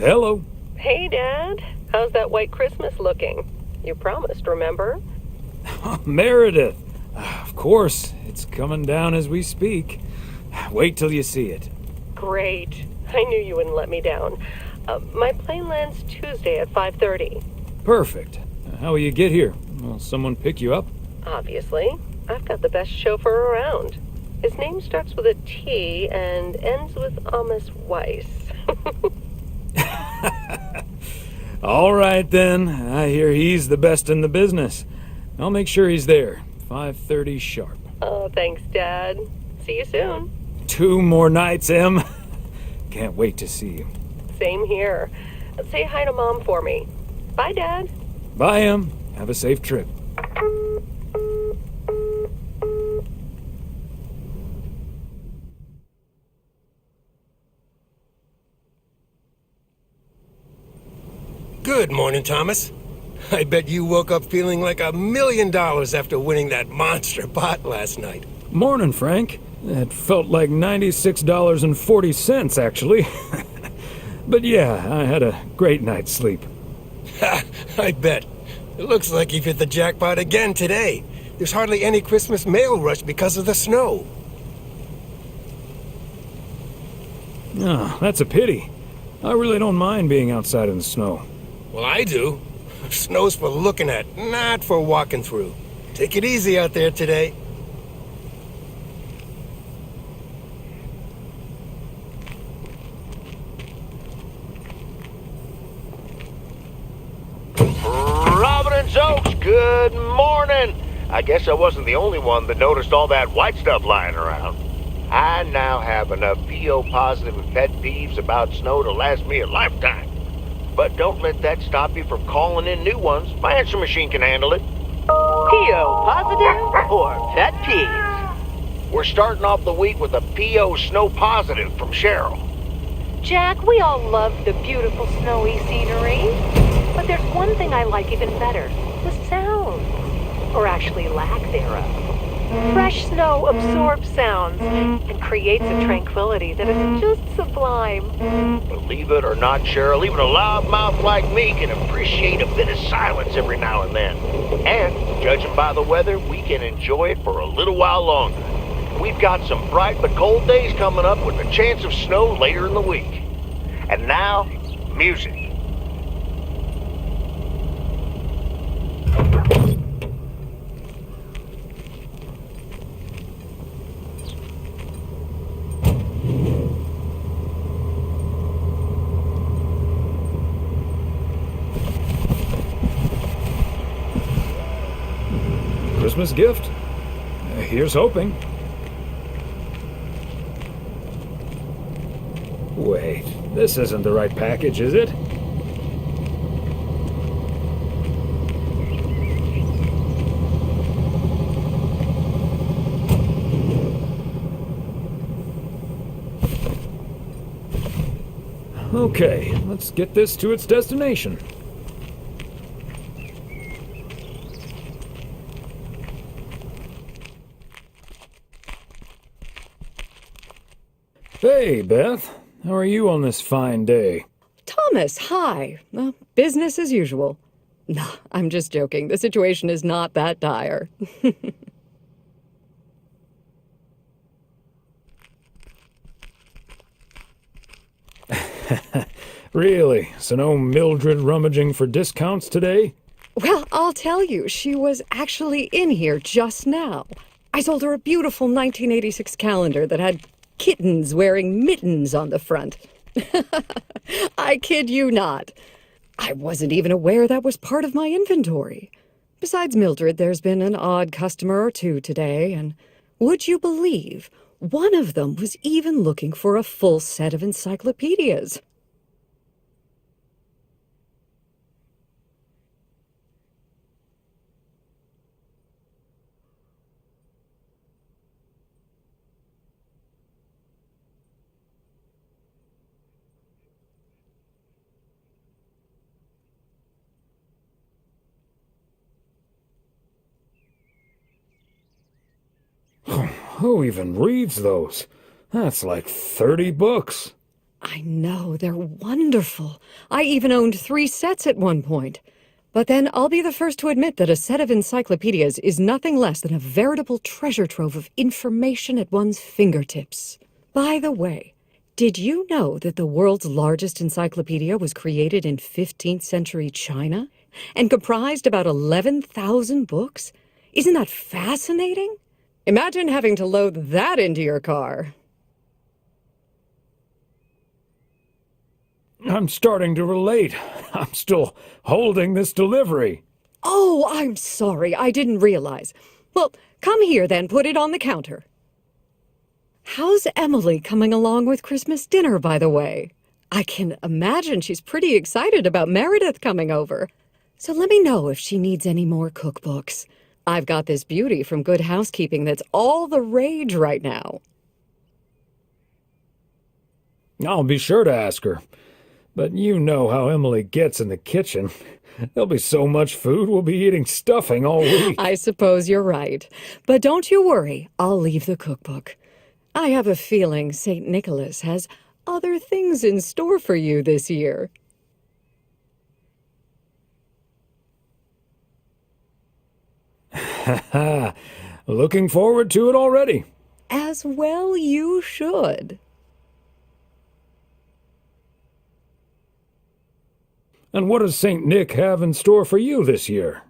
Hello. Hey, Dad. How's that white Christmas looking? You promised, remember? Meredith. Of course, it's coming down as we speak. Wait till you see it. Great. I knew you wouldn't let me down. My plane lands Tuesday at 5:30. Perfect. How will you get here? Will someone pick you up? Obviously. I've got the best chauffeur around. His name starts with a T and ends with Thomas Weiss. All right, then. I hear he's the best in the business. I'll make sure he's there. 5:30 sharp. Oh, thanks, Dad. See you soon. 2 more nights, Em. Can't wait to see you. Same here. Say hi to Mom for me. Bye, Dad. Bye, Em. Have a safe trip. Good morning, Thomas. I bet you woke up feeling like $1 million after winning that monster pot last night. Morning, Frank. It felt like $96.40, actually. But yeah, I had a great night's sleep. Ha! I bet. It looks like you've hit the jackpot again today. There's hardly any Christmas mail rush because of the snow. Oh, that's a pity. I really don't mind being outside in the snow. Well, I do. Snow's for looking at, not for walking through. Take it easy out there today. Providence Oaks, good morning. I guess I wasn't the only one that noticed all that white stuff lying around. I now have enough PO positive and pet peeves about snow to last me a lifetime. But don't let that stop you from calling in new ones. My answer machine can handle it. PO positive or pet peeves? We're starting off the week with a PO snow positive from Cheryl. Jack, we all love the beautiful snowy scenery. But there's one thing I like even better. The sounds. Or actually lack thereof. Fresh snow absorbs sounds and creates a tranquility that is just sublime. Believe it or not, Cheryl, even a loudmouth like me can appreciate a bit of silence every now and then. And, judging by the weather, we can enjoy it for a little while longer. We've got some bright but cold days coming up with a chance of snow later in the week. And now, music. Christmas gift? Here's hoping. Wait, this isn't the right package, is it? Okay, let's get this to its destination. Hey, Beth. How are you on this fine day? Thomas, hi. Business as usual. No, I'm just joking. The situation is not that dire. Really? So no Mildred rummaging for discounts today? Well, I'll tell you, she was actually in here just now. I sold her a beautiful 1986 calendar that had kittens wearing mittens on the front. I kid you not. I wasn't even aware that was part of my inventory. Besides Mildred, there's been an odd customer or two today, and would you believe, one of them was even looking for a full set of encyclopedias. Who even reads those? That's like 30 books. I know, they're wonderful. I even owned 3 sets at one point. But then I'll be the first to admit that a set of encyclopedias is nothing less than a veritable treasure trove of information at one's fingertips. By the way, did you know that the world's largest encyclopedia was created in 15th century China and comprised about 11,000 books? Isn't that fascinating? Imagine having to load that into your car. I'm starting to relate. I'm still holding this delivery. Oh, I'm sorry. I didn't realize. Well, come here then. Put it on the counter. How's Emily coming along with Christmas dinner, by the way? I can imagine she's pretty excited about Meredith coming over. So let me know if she needs any more cookbooks. I've got this beauty from Good Housekeeping that's all the rage right now. I'll be sure to ask her. But you know how Emily gets in the kitchen. There'll be so much food, we'll be eating stuffing all week. I suppose you're right. But don't you worry, I'll leave the cookbook. I have a feeling St. Nicholas has other things in store for you this year. Ha! Looking forward to it already. As well you should. And what does St. Nick have in store for you this year?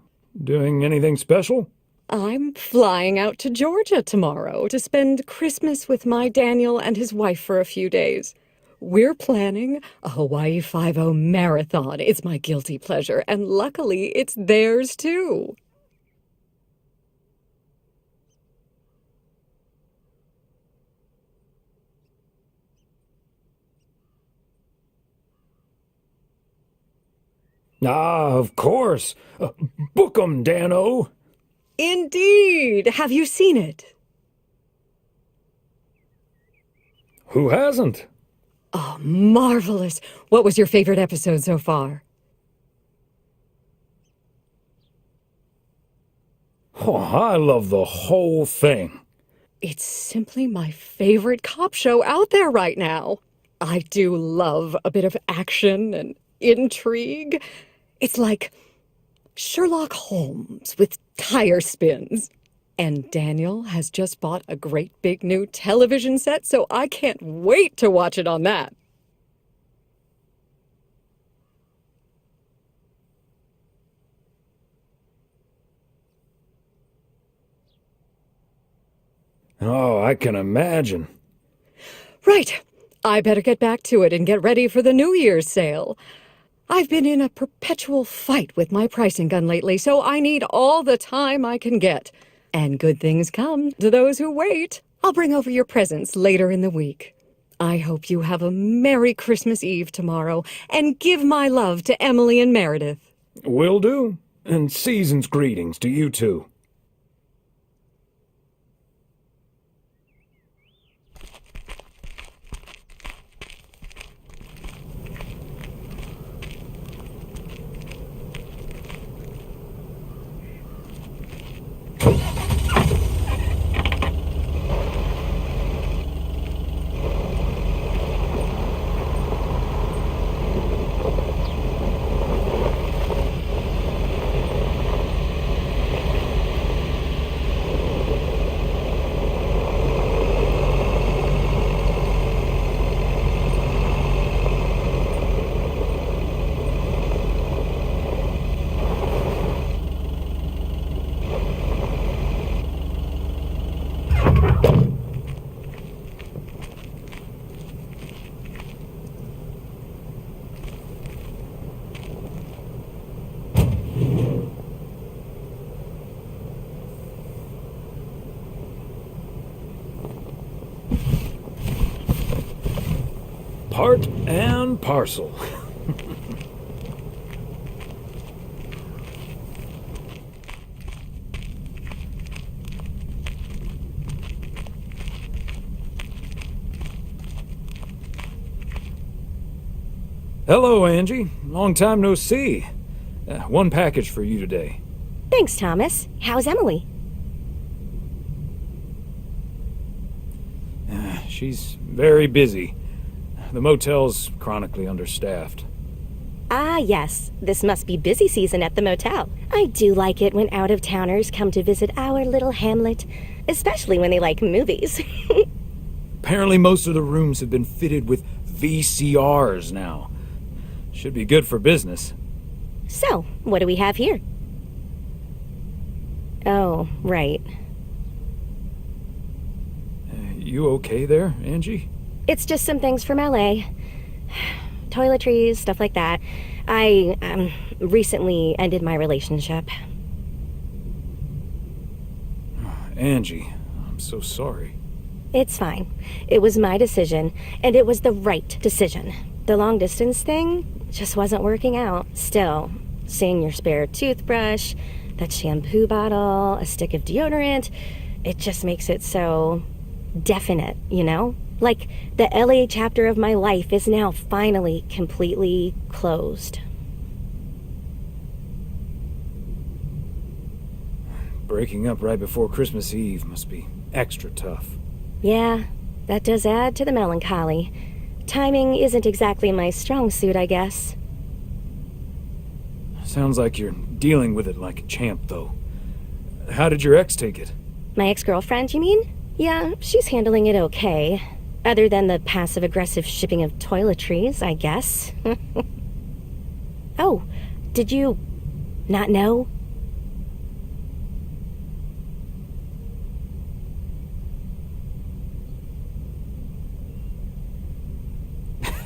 Doing anything special? I'm flying out to Georgia tomorrow to spend Christmas with my Daniel and his wife for a few days. We're planning a Hawaii 5-0 marathon. It's my guilty pleasure, and luckily it's theirs too. Ah, of course. Book 'em, Dano. Indeed. Have you seen it? Who hasn't? Oh, marvelous. What was your favorite episode so far? Oh, I love the whole thing. It's simply my favorite cop show out there right now. I do love a bit of action and intrigue. It's like Sherlock Holmes with tire spins. And Daniel has just bought a great big new television set, so I can't wait to watch it on that. Oh, I can imagine. Right. I better get back to it and get ready for the New Year's sale. I've been in a perpetual fight with my pricing gun lately, so I need all the time I can get. And good things come to those who wait. I'll bring over your presents later in the week. I hope you have a Merry Christmas Eve tomorrow, and give my love to Emily and Meredith. Will do. And season's greetings to you two. Part and parcel. Hello, Angie. Long time no see. One package for you today. Thanks, Thomas. How's Emily? She's very busy. The motel's chronically understaffed. Ah, yes. This must be busy season at the motel. I do like it when out-of-towners come to visit our little hamlet, especially when they like movies. Apparently most of the rooms have been fitted with VCRs now. Should be good for business. So, what do we have here? Oh, right. You okay there, Angie? It's just some things from LA. Toiletries, stuff like that. I, recently ended my relationship. Angie, I'm so sorry. It's fine. It was my decision, and it was the right decision. The long-distance thing just wasn't working out. Still, seeing your spare toothbrush, that shampoo bottle, a stick of deodorant, it just makes it so definite, you know? Like the LA chapter of my life is now finally completely closed. Breaking up right before Christmas Eve must be extra tough. Yeah, that does add to the melancholy. Timing isn't exactly my strong suit, I guess. Sounds like you're dealing with it like a champ, though. How did your ex take it? My ex-girlfriend, you mean? Yeah, she's handling it okay. Other than the passive-aggressive shipping of toiletries, I guess. Oh, did you not know?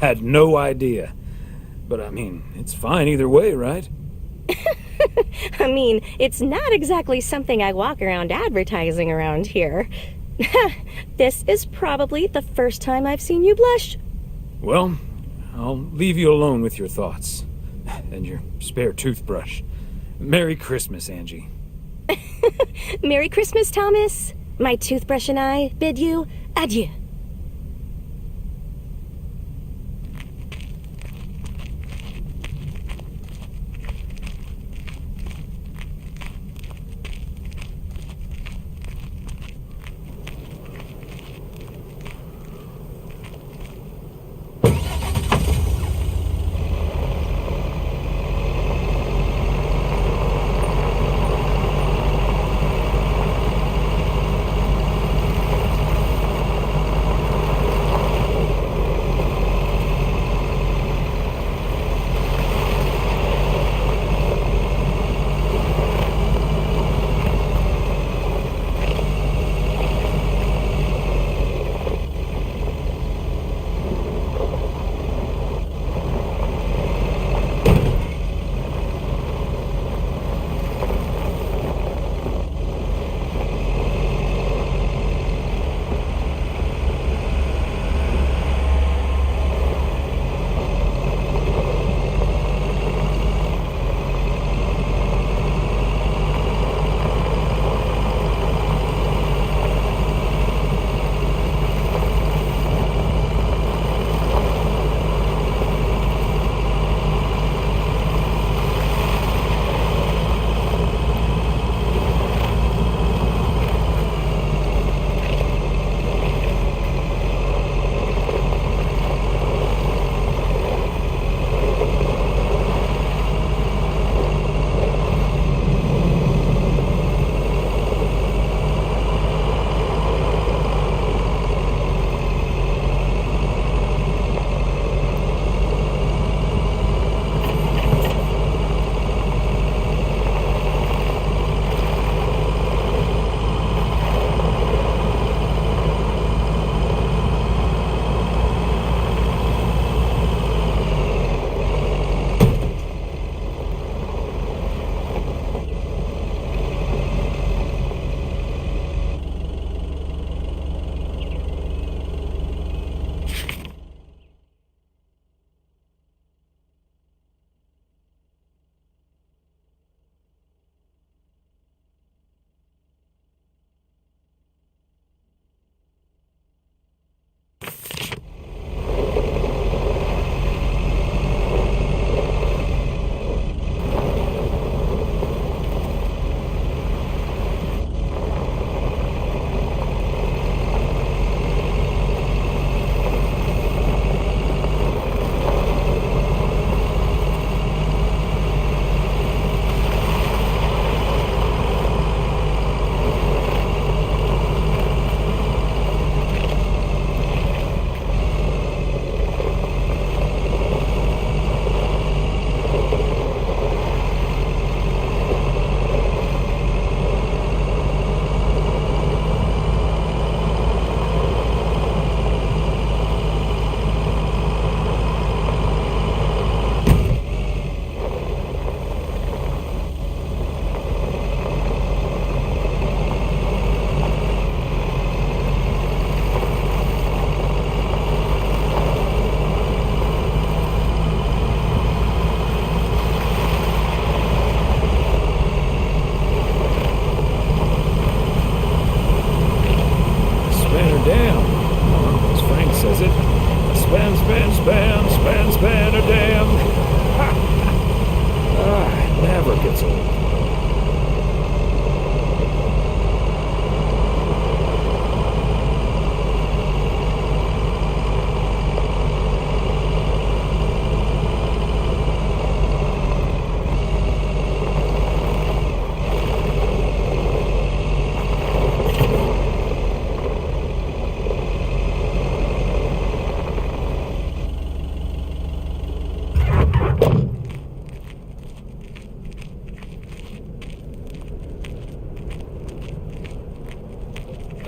Had no idea. But I mean, it's fine either way, right? I mean, it's not exactly something I walk around advertising around here. This is probably the first time I've seen you blush. Well, I'll leave you alone with your thoughts. And your spare toothbrush. Merry Christmas, Angie. Merry Christmas, Thomas. My toothbrush and I bid you adieu.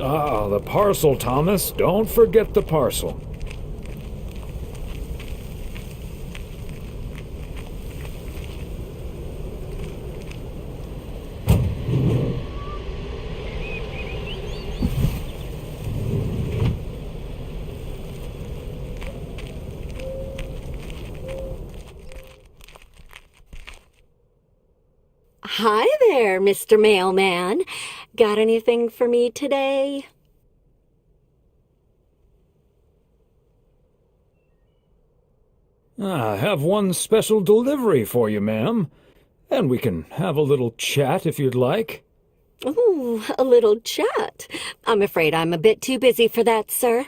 Ah, the parcel, Thomas. Don't forget the parcel. Hi there, Mr. Mailman. Got anything for me today? I have one special delivery for you, ma'am. And we can have a little chat if you'd like. Ooh, a little chat. I'm afraid I'm a bit too busy for that, sir.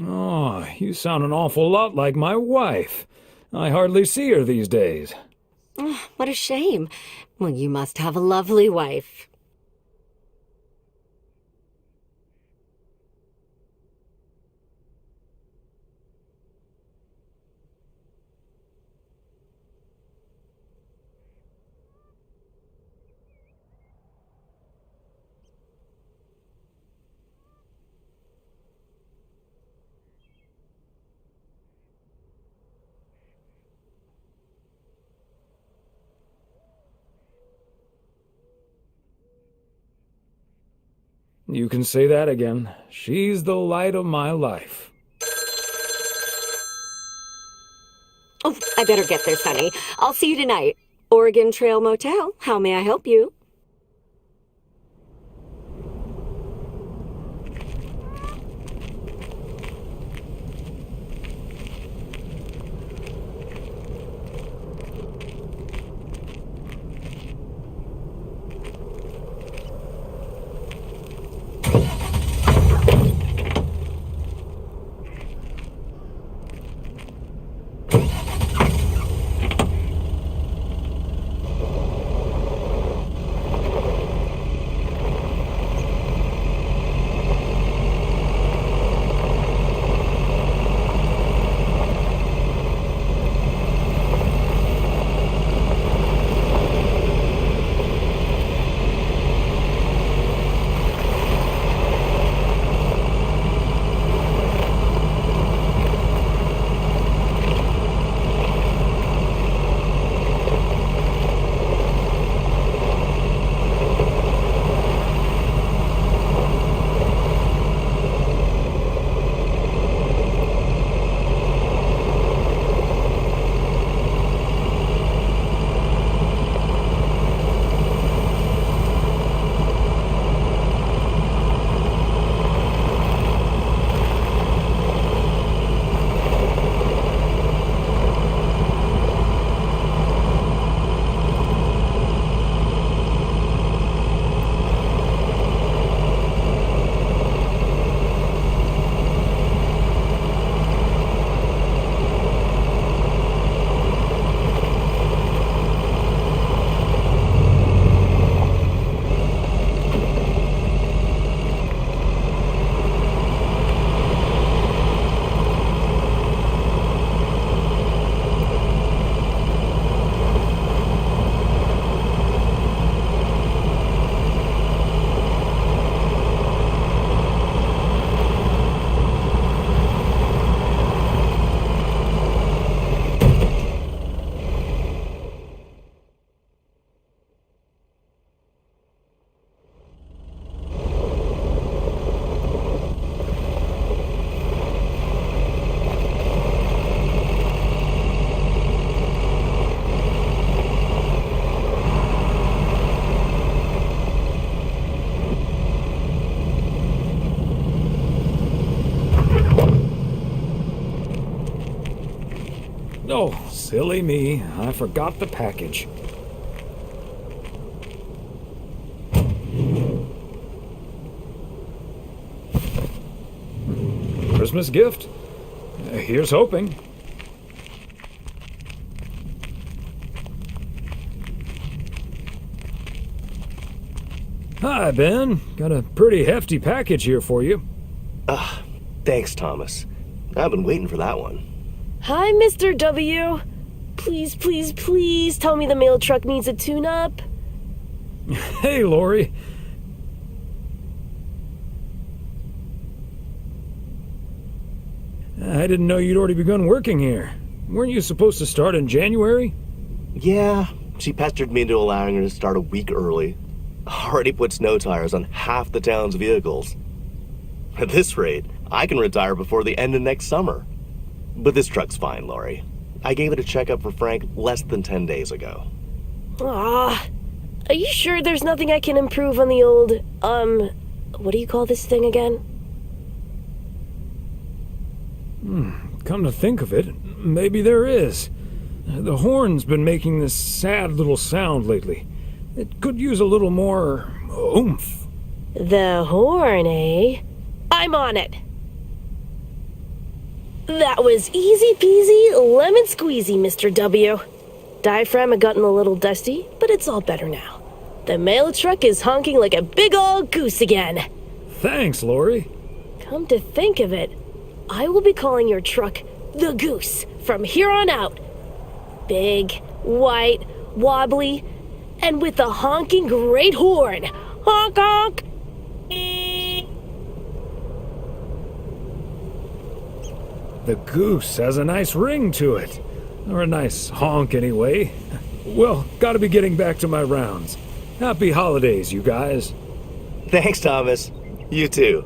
Oh, you sound an awful lot like my wife. I hardly see her these days. Oh, what a shame. Well, you must have a lovely wife. You can say that again. She's the light of my life. Oh, I better get there, Sonny. I'll see you tonight. Oregon Trail Motel. How may I help you? Oh, silly me. I forgot the package. Christmas gift? Here's hoping. Hi, Ben. Got a pretty hefty package here for you. Thanks, Thomas. I've been waiting for that one. Hi, Mr. W. Please, please, please tell me the mail truck needs a tune-up. Hey, Lori. I didn't know you'd already begun working here. Weren't you supposed to start in January? Yeah, she pestered me into allowing her to start a week early. Already put snow tires on half the town's vehicles. At this rate, I can retire before the end of next summer. But this truck's fine, Lori. I gave it a checkup for Frank less than 10 days ago. Ah, are you sure there's nothing I can improve on the old, what do you call this thing again? Come to think of it, maybe there is. The horn's been making this sad little sound lately. It could use a little more oomph. The horn, eh? I'm on it. That was easy peasy, lemon squeezy, Mr. W. Diaphragm had gotten a little dusty, but it's all better now. The mail truck is honking like a big old goose again. Thanks, Lori. Come to think of it, I will be calling your truck the Goose from here on out. Big, white, wobbly, and with a honking great horn. Honk honk! The Goose has a nice ring to it. Or a nice honk, anyway. Well, gotta be getting back to my rounds. Happy holidays, you guys. Thanks, Thomas. You too.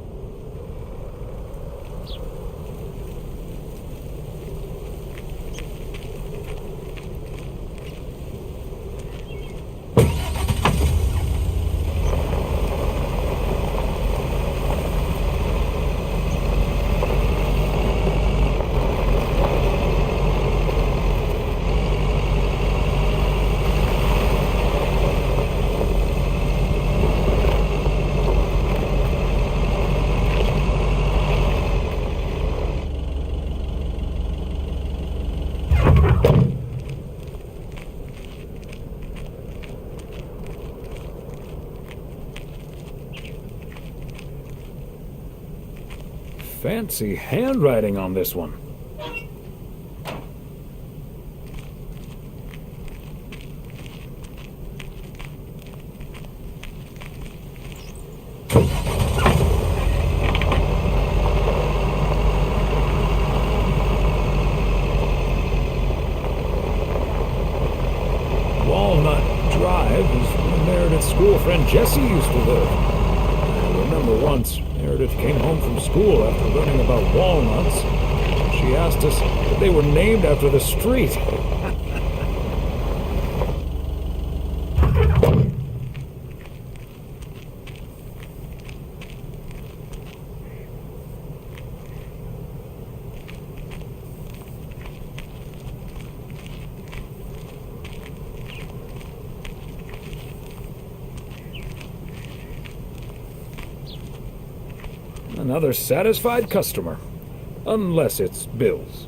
Fancy handwriting on this one. Walnut Drive is where Meredith's school friend Jessie used to live. I remember once Meredith came home from school after learning about walnuts. She asked us if they were named after the street. Another satisfied customer. Unless it's Bill's.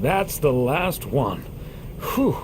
that's the last one. Whew.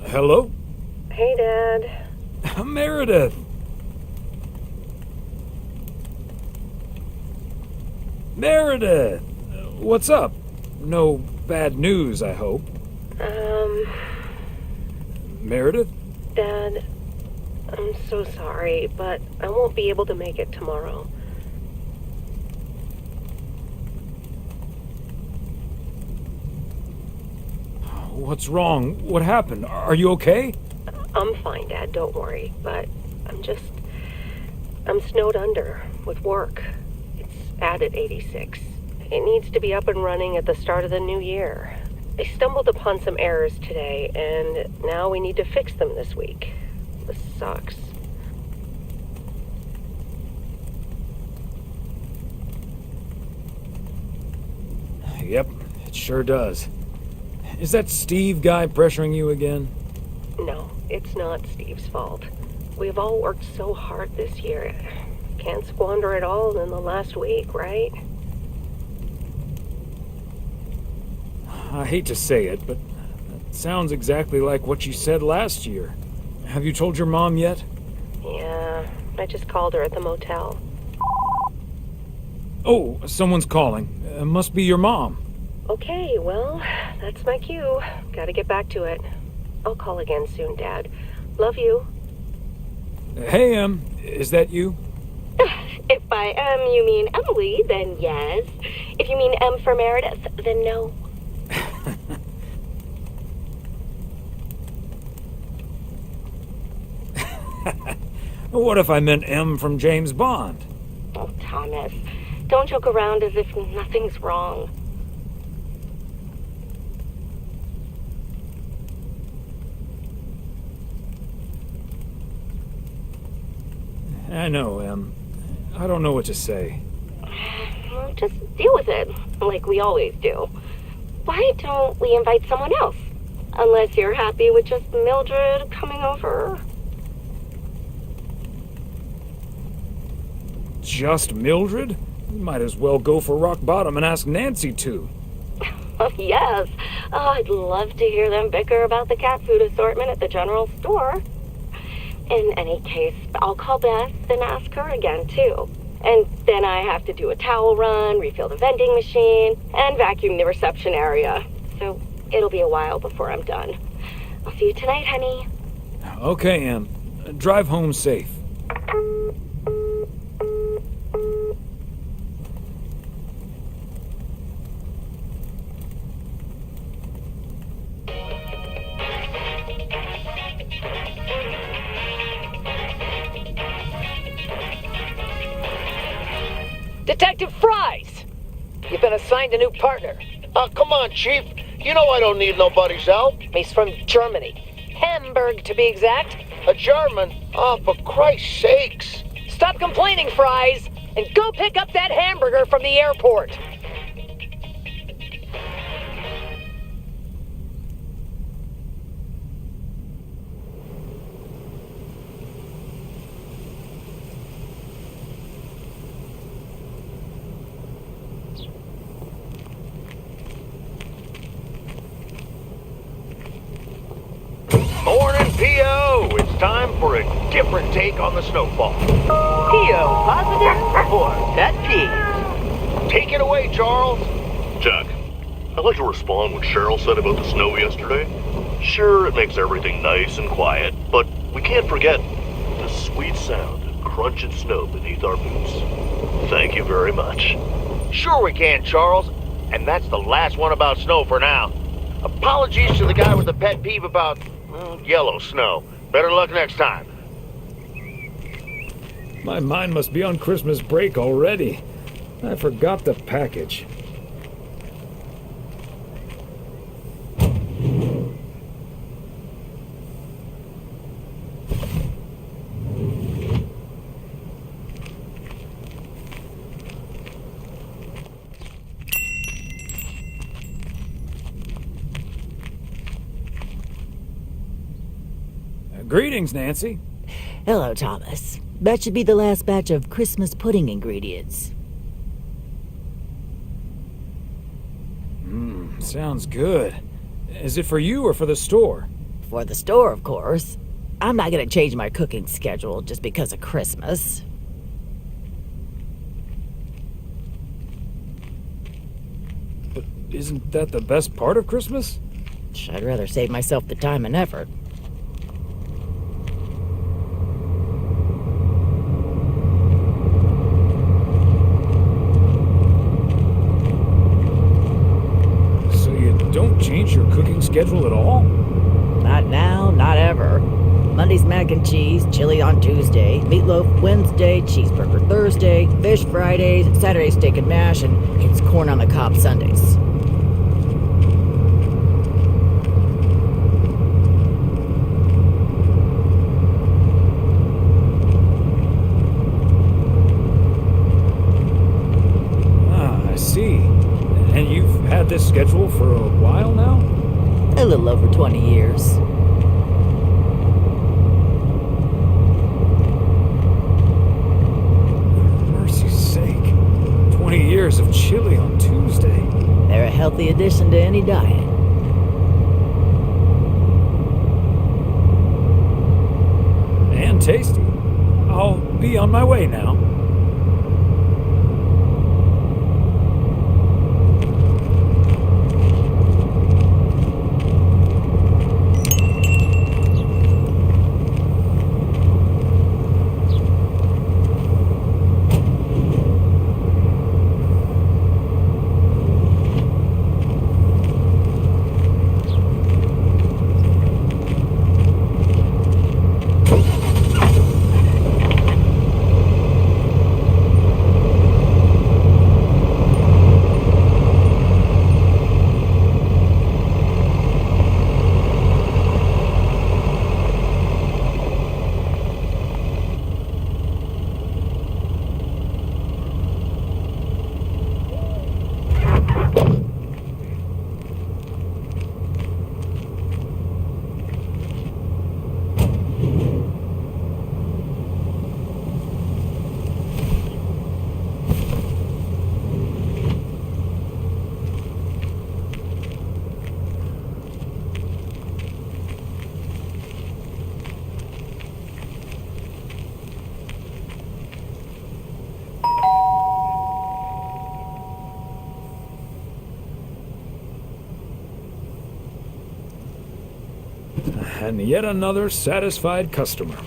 Hello? Hey, Dad. Meredith! Meredith! What's up? No bad news, I hope. Meredith? Dad, I'm so sorry, but I won't be able to make it tomorrow. What's wrong? What happened? Are you okay? I'm fine, Dad, don't worry, but I'm snowed under with work. It's added 86. It needs to be up and running at the start of the new year. I stumbled upon some errors today, and now we need to fix them this week. This sucks. Yep, it sure does. Is that Steve guy pressuring you again? No, it's not Steve's fault. We've all worked so hard this year. Can't squander it all in the last week, right? I hate to say it, but that sounds exactly like what you said last year. Have you told your mom yet? Yeah, I just called her at the motel. Oh, someone's calling. Must be your mom. Okay, well, that's my cue. Gotta get back to it. I'll call again soon, Dad. Love you. Hey, is that you? If by you mean Emily, then yes. If you mean M for Meredith, then no. What if I meant M from James Bond? Oh, Thomas, don't joke around as if nothing's wrong. I know, Em. I don't know what to say. Well, just deal with it, like we always do. Why don't we invite someone else? Unless you're happy with just Mildred coming over. Just Mildred? Might as well go for rock bottom and ask Nancy to. Oh, yes. Oh, I'd love to hear them bicker about the cat food assortment at the general store. In any case, I'll call Beth and ask her again, too. And then I have to do a towel run, refill the vending machine, and vacuum the reception area. So it'll be a while before I'm done. I'll see you tonight, honey. Okay, Em. Drive home safe. Detective Fries! You've been assigned a new partner. Come on, Chief. You know I don't need nobody's help. He's from Germany. Hamburg, to be exact. A German? Oh, for Christ's sakes. Stop complaining, Fries, and go pick up that hamburger from the airport. Morning, P.O. It's time for a different take on the snowfall. P.O. positive or pet peeve? Take it away, Charles. Jack, I'd like to respond what Cheryl said about the snow yesterday. Sure, it makes everything nice and quiet, but we can't forget the sweet sound of crunching snow beneath our boots. Thank you very much. Sure we can, Charles. And that's the last one about snow for now. Apologies to the guy with the pet peeve about, yellow snow. Better luck next time. My mind must be on Christmas break already. I forgot the package. Greetings, Nancy. Hello, Thomas. That should be the last batch of Christmas pudding ingredients. Sounds good. Is it for you or for the store? For the store, of course. I'm not gonna change my cooking schedule just because of Christmas. But isn't that the best part of Christmas? I'd rather save myself the time and effort. Don't change your cooking schedule at all? Not now, not ever. Monday's mac and cheese, chili on Tuesday, meatloaf Wednesday, cheeseburger Thursday, fish Fridays, Saturday steak and mash, and it's corn on the cob Sundays. I see. And you've had this schedule for a while now? A little over 20 years. For mercy's sake. 20 years of chili on Tuesday. They're a healthy addition to any diet. And tasty. I'll be on my way now. And yet another satisfied customer.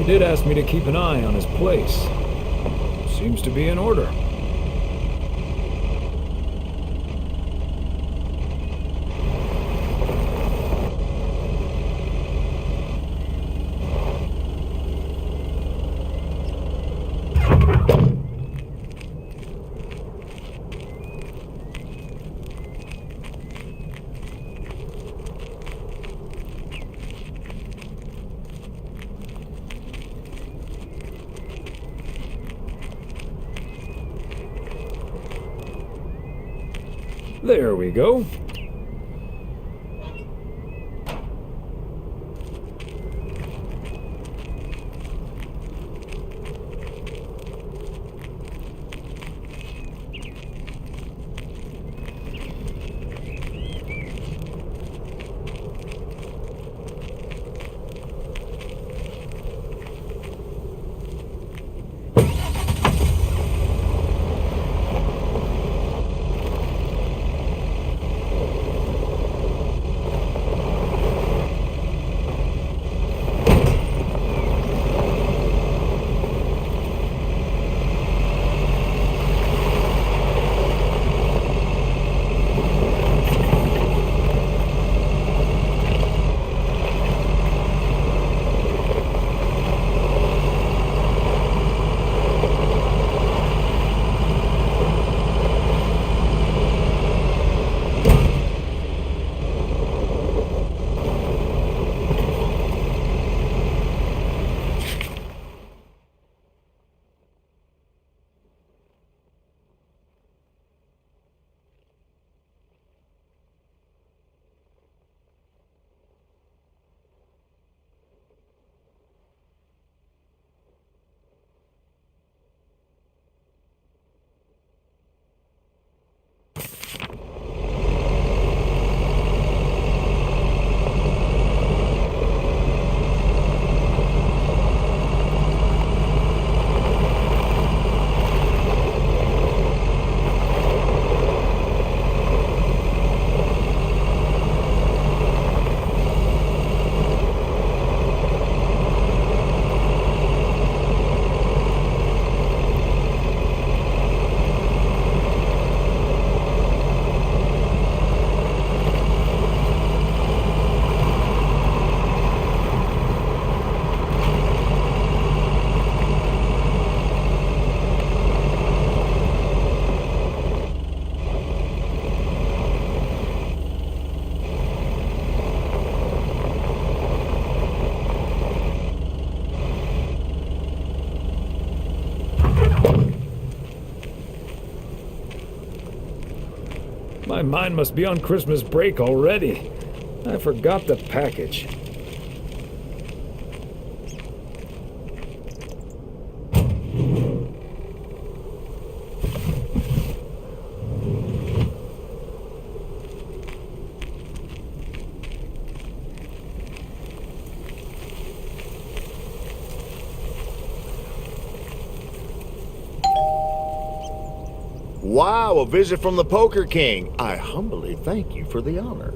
He did ask me to keep an eye on his place. Seems to be in order. There we go. My mind must be on Christmas break already. I forgot the package. Wow, a visit from the Poker King. I humbly thank you for the honor.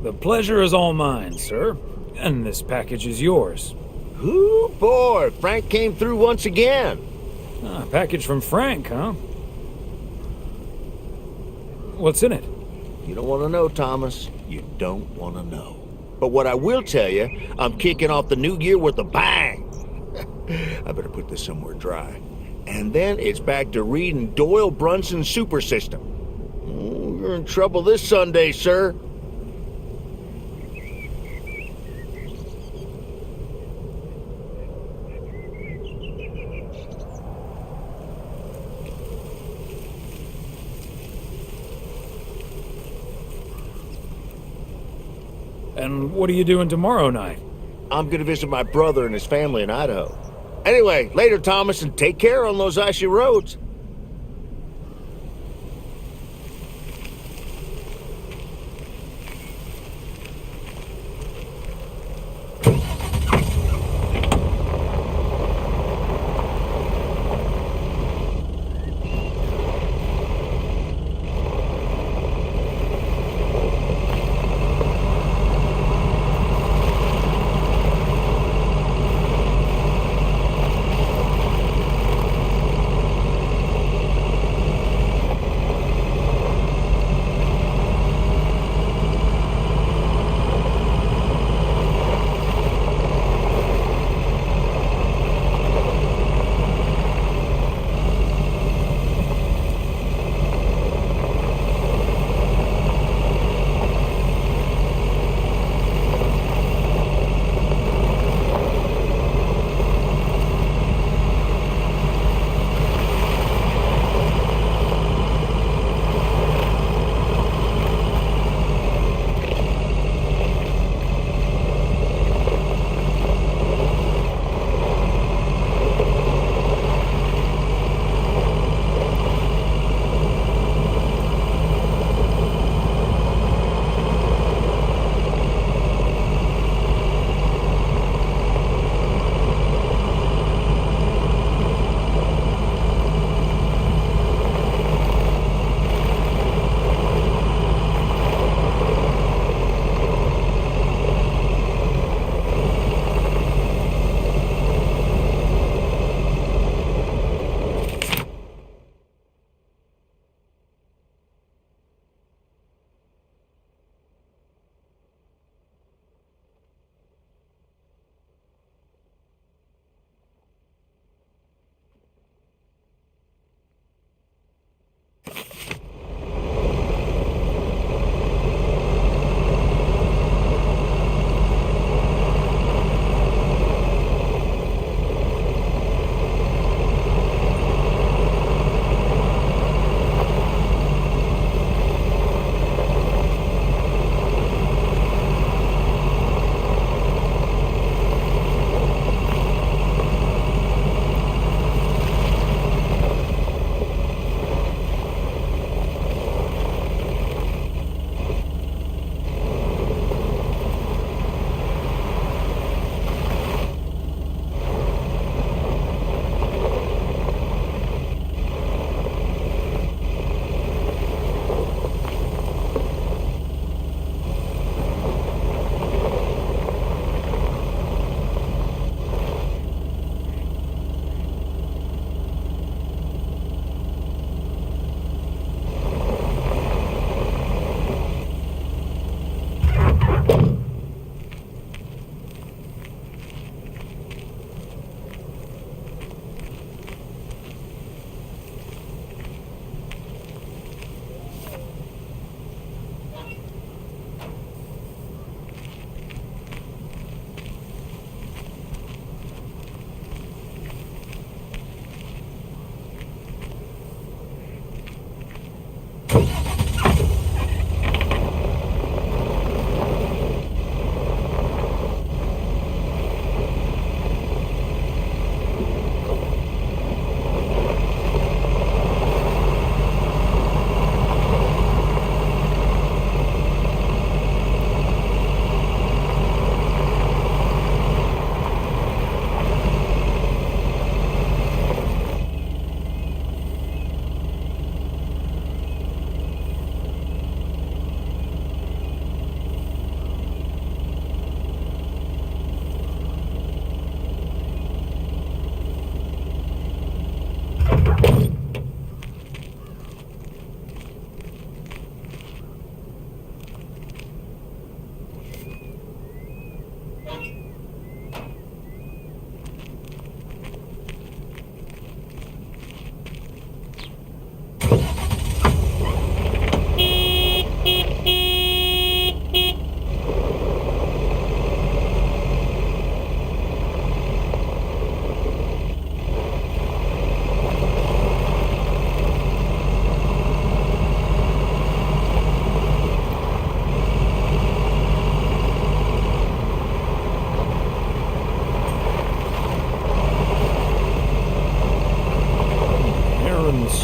The pleasure is all mine, sir. And this package is yours. Ooh, boy, Frank came through once again. A package from Frank, huh? What's in it? You don't want to know, Thomas. You don't want to know. But what I will tell you, I'm kicking off the new year with a bang. I better put this somewhere dry. And then it's back to reading Doyle Brunson's Super System. Oh, you're in trouble this Sunday, sir. And what are you doing tomorrow night? I'm gonna visit my brother and his family in Idaho. Anyway, later, Thomas, and take care on those icy roads.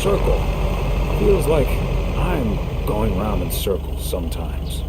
circle. Feels like I'm going round in circles sometimes.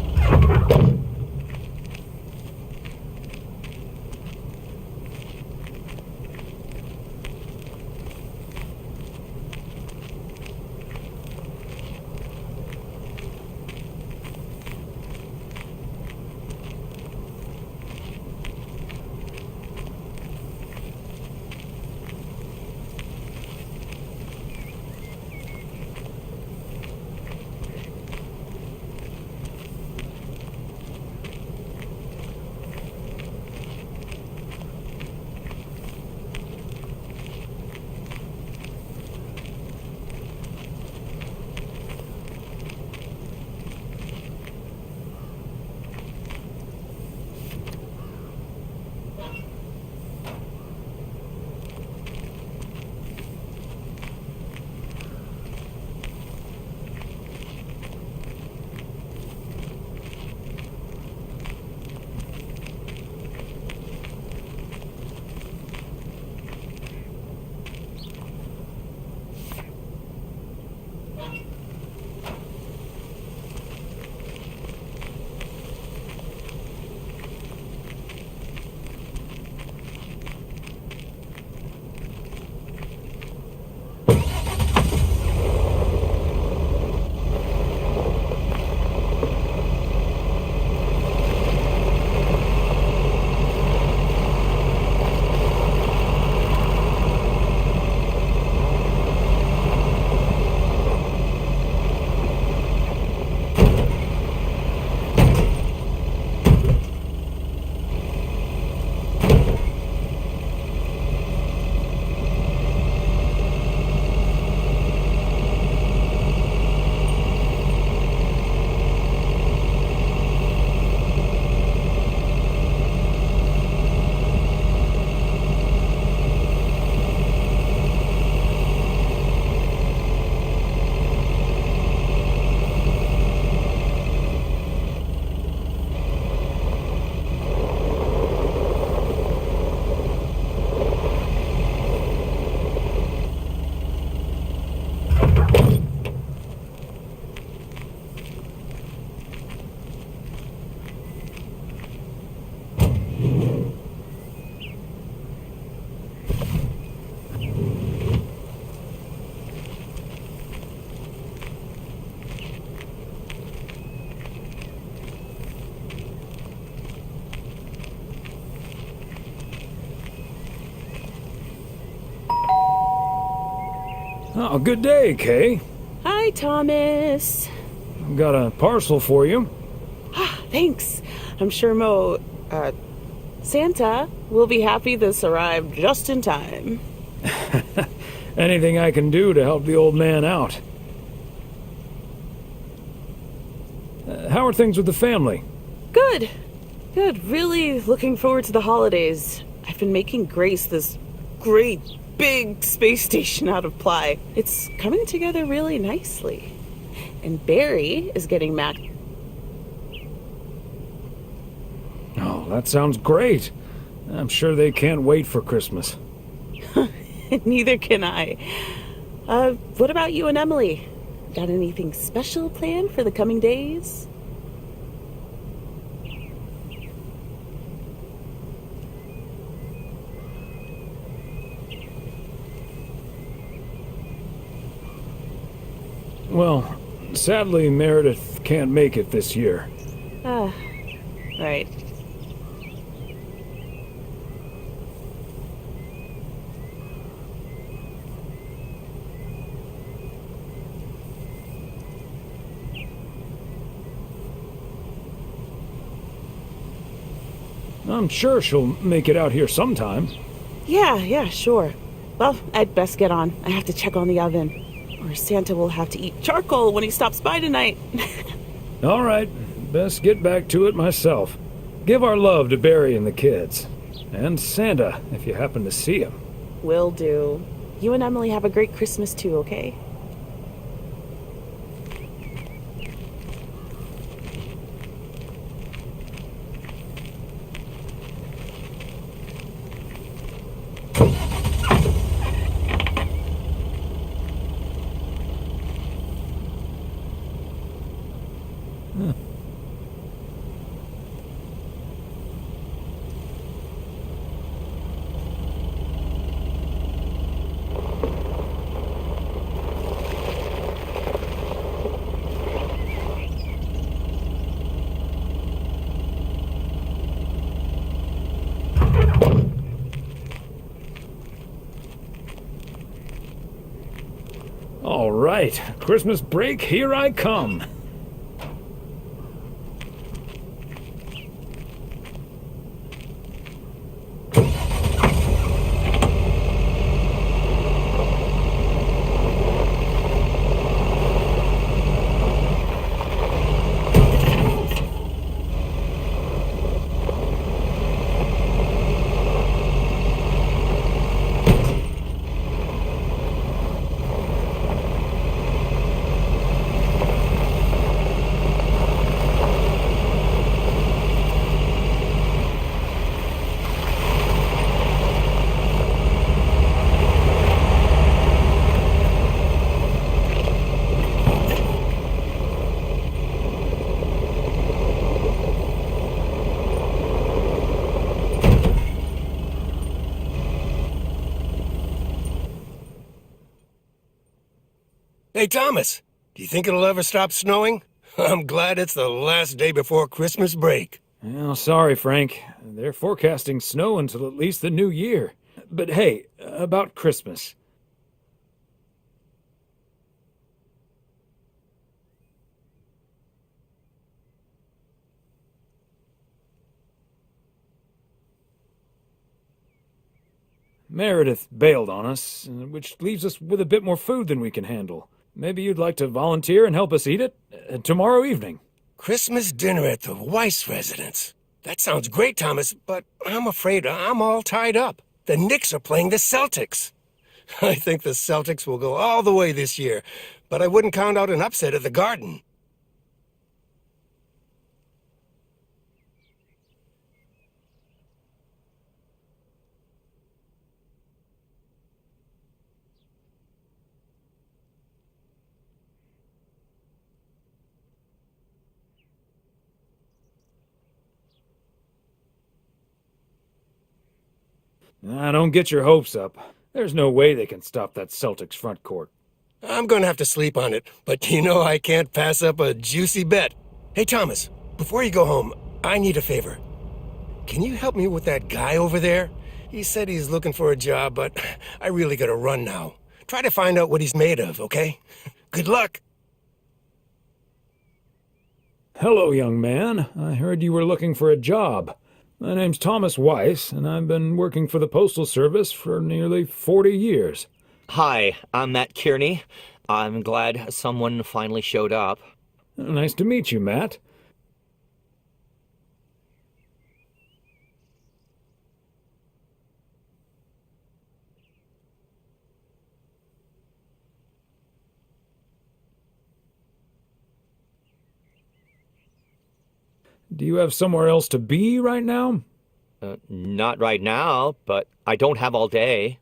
Oh, good day, Kay. Hi, Thomas. Got a parcel for you. Thanks. I'm sure Santa will be happy this arrived just in time. Anything I can do to help the old man out. How are things with the family? Good. Good. Really looking forward to the holidays. I've been making Grace this great big space station out of ply. It's coming together really nicely. And Barry is getting Mac. Oh, that sounds great. I'm sure they can't wait for Christmas. Neither can I. What about you and Emily? Got anything special planned for the coming days? Well, sadly, Meredith can't make it this year. Right. I'm sure she'll make it out here sometime. Yeah, sure. Well, I'd best get on. I have to check on the oven. Or Santa will have to eat charcoal when he stops by tonight. All right, best get back to it myself. Give our love to Barry and the kids. And Santa, if you happen to see him. Will do. You and Emily have a great Christmas too, okay? right, Christmas break, here I come. Hey, Thomas, do you think it'll ever stop snowing? I'm glad it's the last day before Christmas break. Well, sorry, Frank. They're forecasting snow until at least the new year. But hey, about Christmas. Meredith bailed on us, which leaves us with a bit more food than we can handle. Maybe you'd like to volunteer and help us eat it tomorrow evening. Christmas dinner at the Weiss residence. That sounds great, Thomas, but I'm afraid I'm all tied up. The Knicks are playing the Celtics. I think the Celtics will go all the way this year, but I wouldn't count out an upset at the Garden. Don't get your hopes up. There's no way they can stop that Celtics front court. I'm gonna have to sleep on it, but you know I can't pass up a juicy bet. Hey, Thomas, before you go home, I need a favor. Can you help me with that guy over there? He said he's looking for a job, but I really gotta run now. Try to find out what he's made of, okay? Good luck. Hello, young man. I heard you were looking for a job. My name's Thomas Weiss, and I've been working for the Postal Service for nearly 40 years. Hi, I'm Matt Kearney. I'm glad someone finally showed up. Nice to meet you, Matt. Do you have somewhere else to be right now? Not right now, but I don't have all day.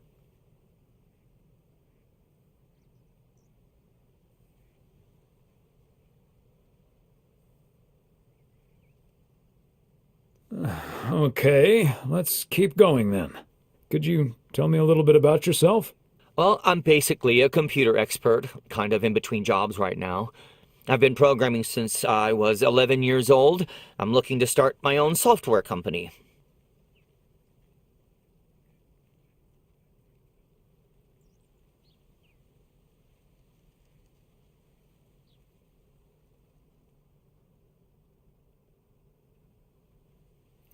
Okay, let's keep going then. Could you tell me a little bit about yourself? Well, I'm basically a computer expert, kind of in between jobs right now. I've been programming since I was 11 years old. I'm looking to start my own software company.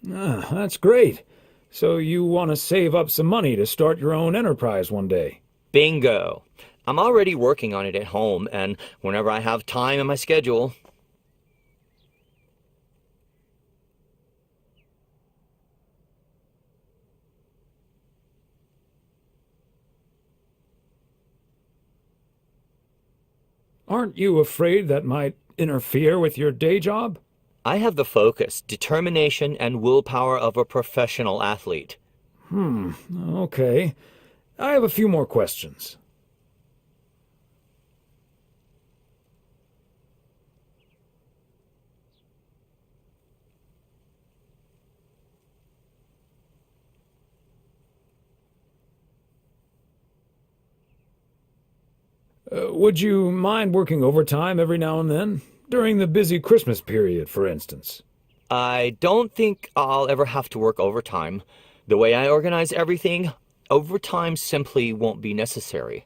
That's great. So you want to save up some money to start your own enterprise one day? Bingo. I'm already working on it at home, and whenever I have time in my schedule. Aren't you afraid that might interfere with your day job? I have the focus, determination, and willpower of a professional athlete. Okay. I have a few more questions. Would you mind working overtime every now and then? During the busy Christmas period, for instance. I don't think I'll ever have to work overtime. The way I organize everything, overtime simply won't be necessary.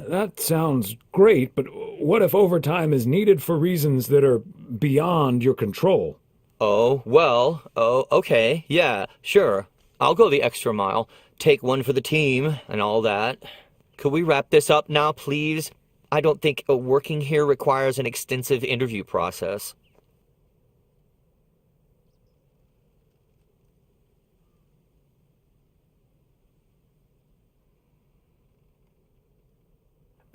That sounds great, but what if overtime is needed for reasons that are beyond your control? Okay, yeah, sure. I'll go the extra mile, take one for the team, and all that. Could we wrap this up now, please? I don't think working here requires an extensive interview process.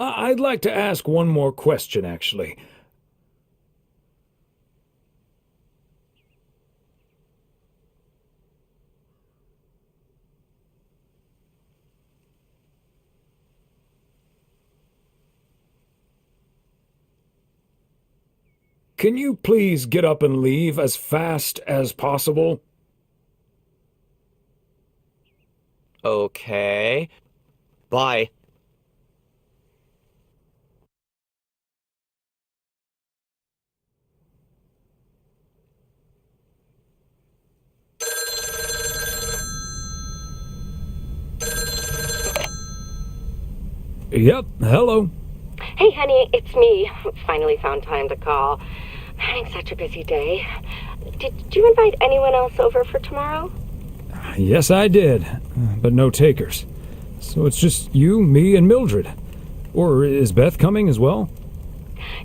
I'd like to ask one more question, actually. Can you please get up and leave as fast as possible? Okay. Bye. Yep, hello. Hey, honey, it's me. Finally found time to call. Having such a busy day. Did you invite anyone else over for tomorrow? Yes, I did, but no takers. So it's just you, me, and Mildred. Or is Beth coming as well?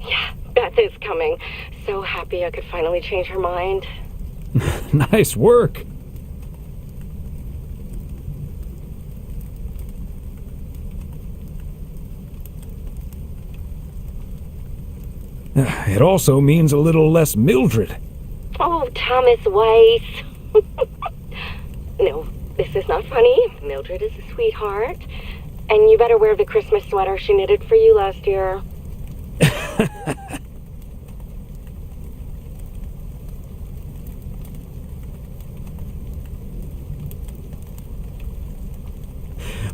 Yeah, Beth is coming. So happy I could finally change her mind. Nice work. It also means a little less Mildred. Oh, Thomas Weiss. No, this is not funny. Mildred is a sweetheart. And you better wear the Christmas sweater she knitted for you last year.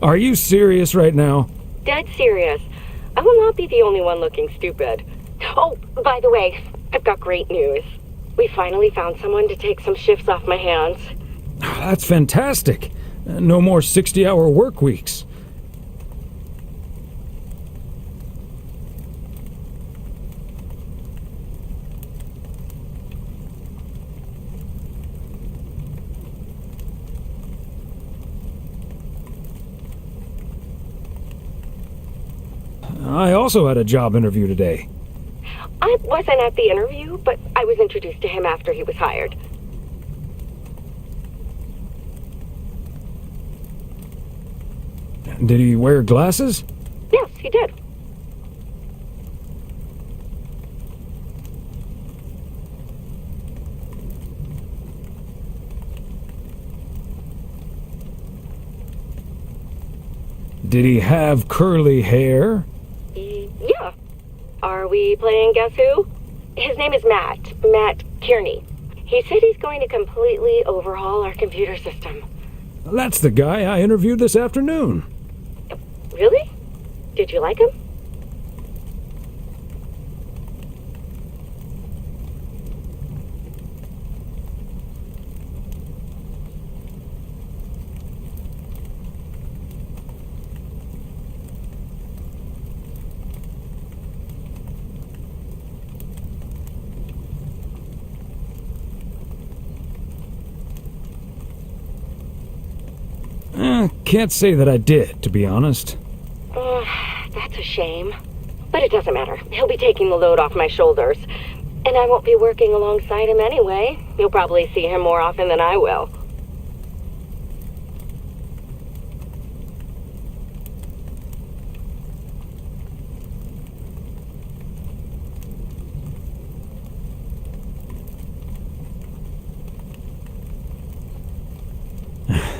Are you serious right now? Dead serious. I will not be the only one looking stupid. Oh, by the way, I've got great news. We finally found someone to take some shifts off my hands. That's fantastic. No more 60-hour work weeks. I also had a job interview today. I wasn't at the interview, but I was introduced to him after he was hired. Did he wear glasses? Yes, he did. Did he have curly hair? Yeah. Are we playing Guess Who? His name is Matt Kearney. He said he's going to completely overhaul our computer system. That's the guy I interviewed this afternoon. Really? Did you like him? Can't say that I did, to be honest. That's a shame. But it doesn't matter. He'll be taking the load off my shoulders. And I won't be working alongside him anyway. You'll probably see him more often than I will.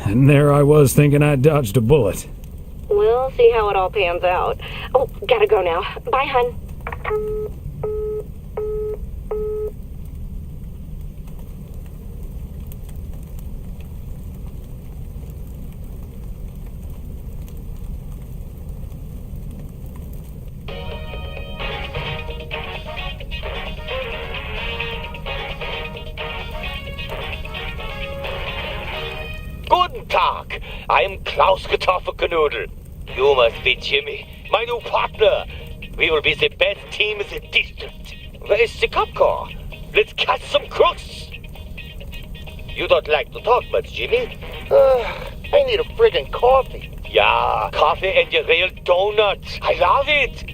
And there I was thinking I dodged a bullet. We'll see how it all pans out. Oh, gotta go now. Bye, hun. Guten Tag. I am Klaus Kartoffelkanoodle. You must be Jimmy. my new partner. We will be the best team in the district. Where is the cop car? Let's catch some crooks. You don't like to talk much, Jimmy. I need a friggin' coffee. Yeah, coffee and your real donuts. I love it.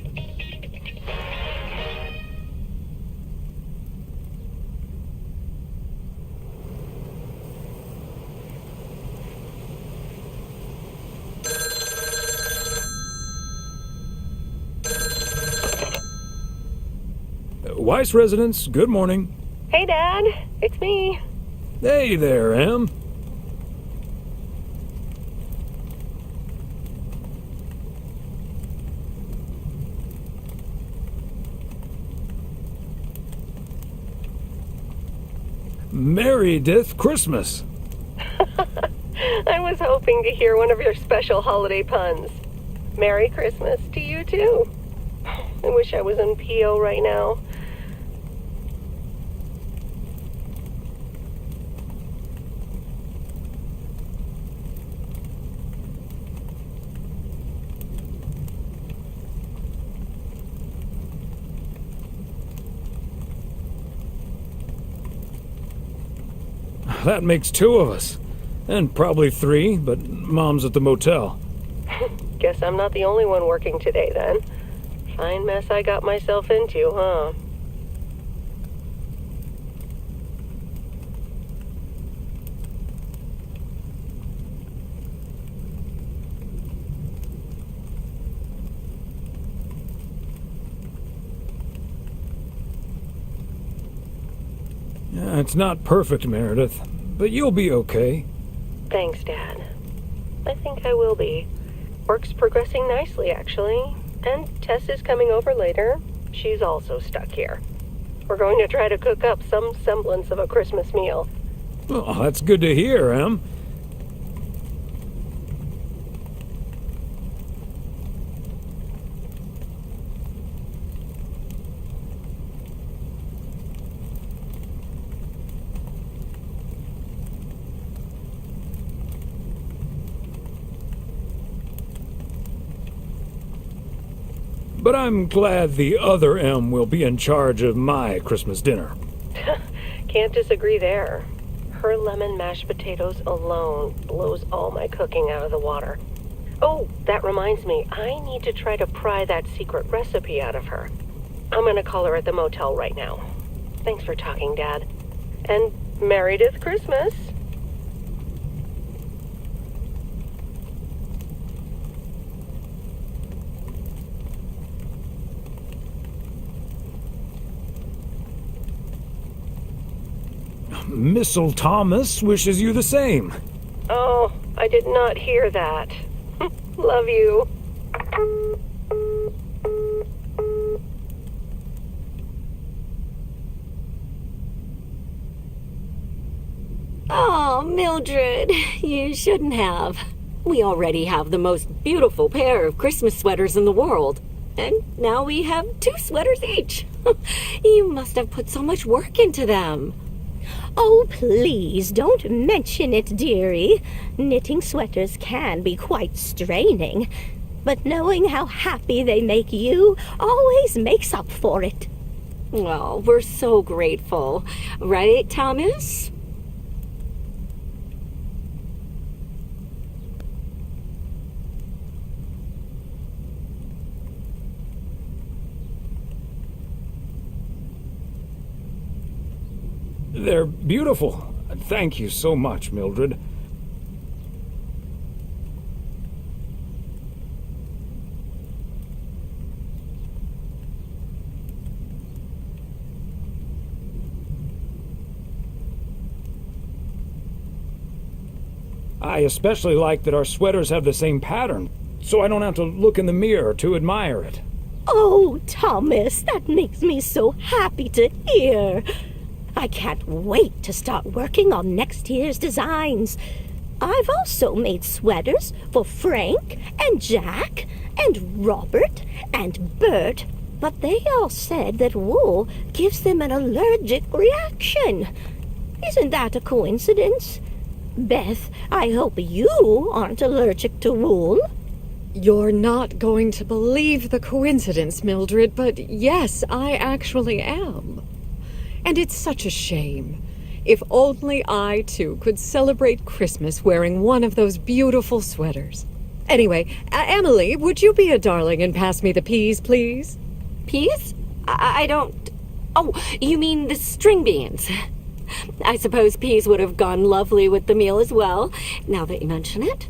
Weiss residence, good morning. Hey, Dad. It's me. Hey there, Em. Meredith Christmas. I was hoping to hear one of your special holiday puns. Merry Christmas to you, too. I wish I was in PO right now. That makes 2 of us. And probably 3, but Mom's at the motel. Guess I'm not the only one working today, then. Fine mess I got myself into, huh? Yeah, it's not perfect, Meredith, but you'll be okay. Thanks, Dad. I think I will be. Work's progressing nicely, actually. And Tess is coming over later. She's also stuck here. We're going to try to cook up some semblance of a Christmas meal. Oh, that's good to hear, Em. But I'm glad the other M will be in charge of my Christmas dinner. Can't disagree there. Her lemon mashed potatoes alone blows all my cooking out of the water. Oh, that reminds me, I need to try to pry that secret recipe out of her. I'm gonna call her at the motel right now. Thanks for talking, Dad. And Meredith Christmas. Missile Thomas wishes you the same. Oh, I did not hear that. Love you. Oh, Mildred, you shouldn't have. We already have the most beautiful pair of Christmas sweaters in the world. And now we have 2 sweaters each. You must have put so much work into them. Oh, please, don't mention it, dearie. Knitting sweaters can be quite straining, but knowing how happy they make you always makes up for it. Well, we're so grateful. Right, Thomas? They're beautiful. Thank you so much, Mildred. I especially like that our sweaters have the same pattern, so I don't have to look in the mirror to admire it. Oh, Thomas, that makes me so happy to hear. I can't wait to start working on next year's designs. I've also made sweaters for Frank and Jack and Robert and Bert, but they all said that wool gives them an allergic reaction. Isn't that a coincidence? Beth, I hope you aren't allergic to wool. You're not going to believe the coincidence, Mildred, but yes, I actually am. And it's such a shame. If only I, too, could celebrate Christmas wearing one of those beautiful sweaters. Anyway, Emily, would you be a darling and pass me the peas, please? Peas? I don't... Oh, you mean the string beans. I suppose peas would have gone lovely with the meal as well, now that you mention it.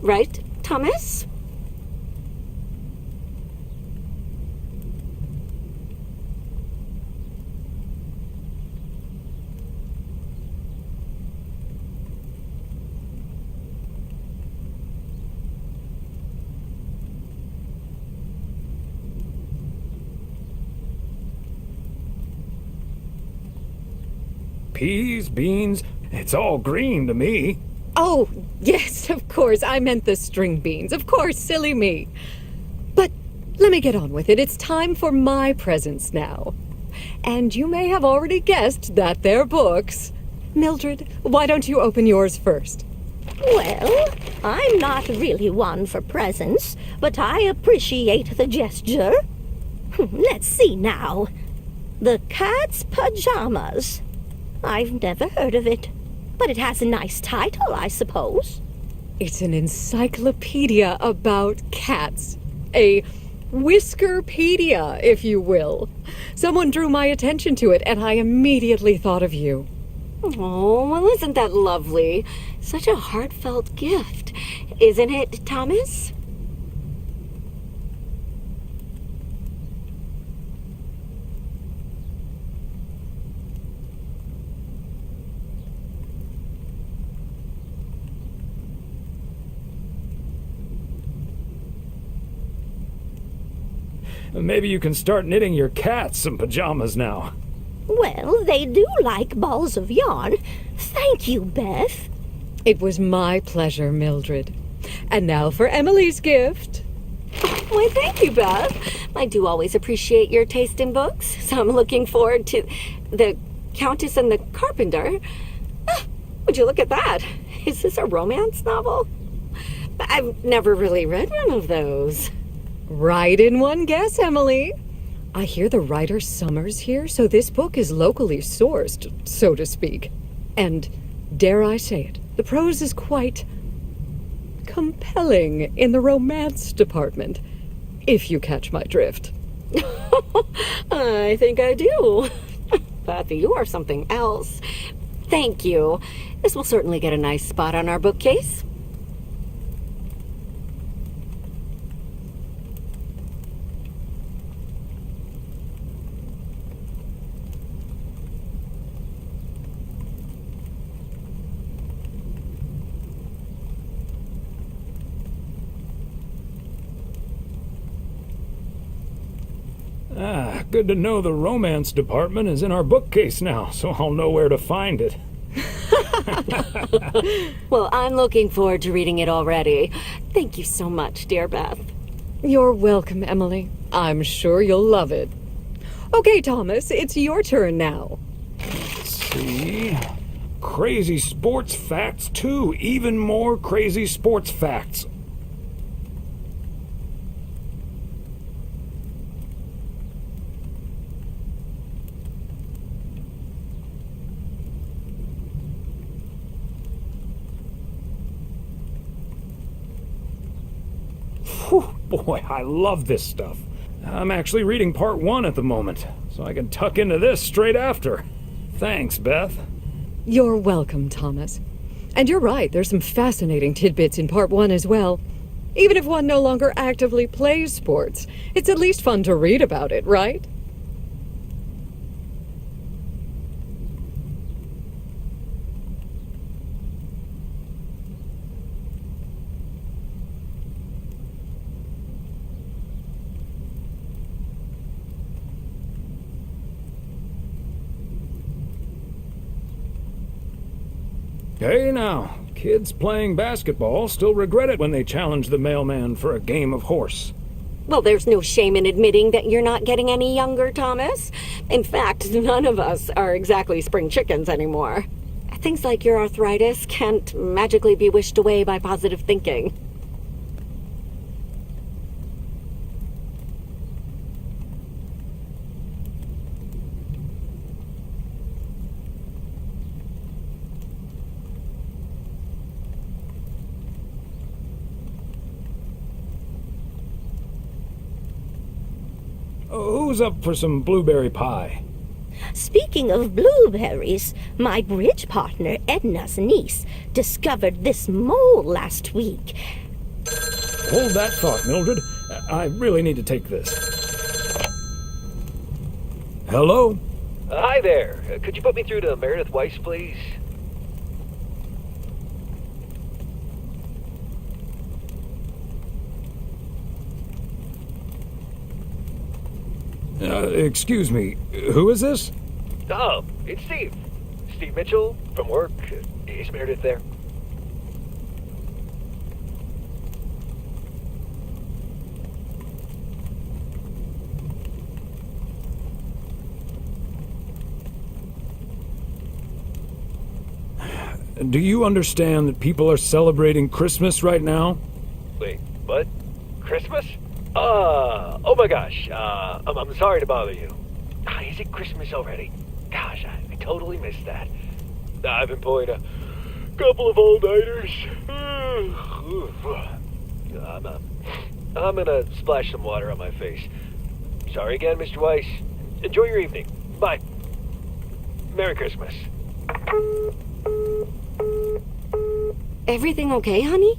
Right, Thomas? Peas, beans, it's all green to me. Oh, yes, of course. I meant the string beans. Of course, silly me. But let me get on with it. It's time for my presents now. And you may have already guessed that they're books. Mildred, why don't you open yours first? Well, I'm not really one for presents, but I appreciate the gesture. Let's see now. The Cat's Pajamas. I've never heard of it, but it has a nice title, I suppose. It's an encyclopedia about cats. A whiskerpedia, if you will. Someone drew my attention to it, and I immediately thought of you. Oh, well, isn't that lovely? Such a heartfelt gift. Isn't it, Thomas? Maybe you can start knitting your cats some pajamas now. Well, they do like balls of yarn. Thank you, Beth. It was my pleasure, Mildred. And now for Emily's gift. Why, thank you, Beth. I do always appreciate your taste in books, so I'm looking forward to The Countess and the Carpenter. Would you look at that? Is this a romance novel? I've never really read one of those. Right in one guess, Emily. I hear the writer Summers here, so this book is locally sourced, so to speak. And, dare I say it, the prose is quite compelling in the romance department, if you catch my drift. I think I do. Beth, you are something else. Thank you. This will certainly get a nice spot on our bookcase. Good to know the romance department is in our bookcase now, so I'll know where to find it. Well, I'm looking forward to reading it already. Thank you so much, dear Beth. You're welcome, Emily. I'm sure you'll love it. Okay, Thomas, it's your turn now. Let's see. Crazy sports facts 2. Even more crazy sports facts. Boy, I love this stuff. I'm actually reading part 1 at the moment, so I can tuck into this straight after. Thanks, Beth. You're welcome, Thomas. And you're right, there's some fascinating tidbits in part 1 as well. Even if one no longer actively plays sports, it's at least fun to read about it, right? Hey now, kids playing basketball still regret it when they challenge the mailman for a game of horse. Well, there's no shame in admitting that you're not getting any younger, Thomas. In fact, none of us are exactly spring chickens anymore. Things like your arthritis can't magically be wished away by positive thinking. Who's up for some blueberry pie? Speaking of blueberries, my bridge partner Edna's niece discovered this mole last week. Hold that thought, Mildred. I really need to take this. Hello? Hi there. Could you put me through to Meredith Weiss, please? Excuse me, who is this? Oh, it's Steve. Steve Mitchell from work. Is Meredith there? Do you understand that people are celebrating Christmas right now? Wait, what? Christmas? Oh my gosh. I'm sorry to bother you. Is it Christmas already? Gosh, I totally missed that. I've been pulling a couple of all-nighters. I'm gonna splash some water on my face. Sorry again, Mr. Weiss. Enjoy your evening. Bye. Merry Christmas. Everything okay, honey?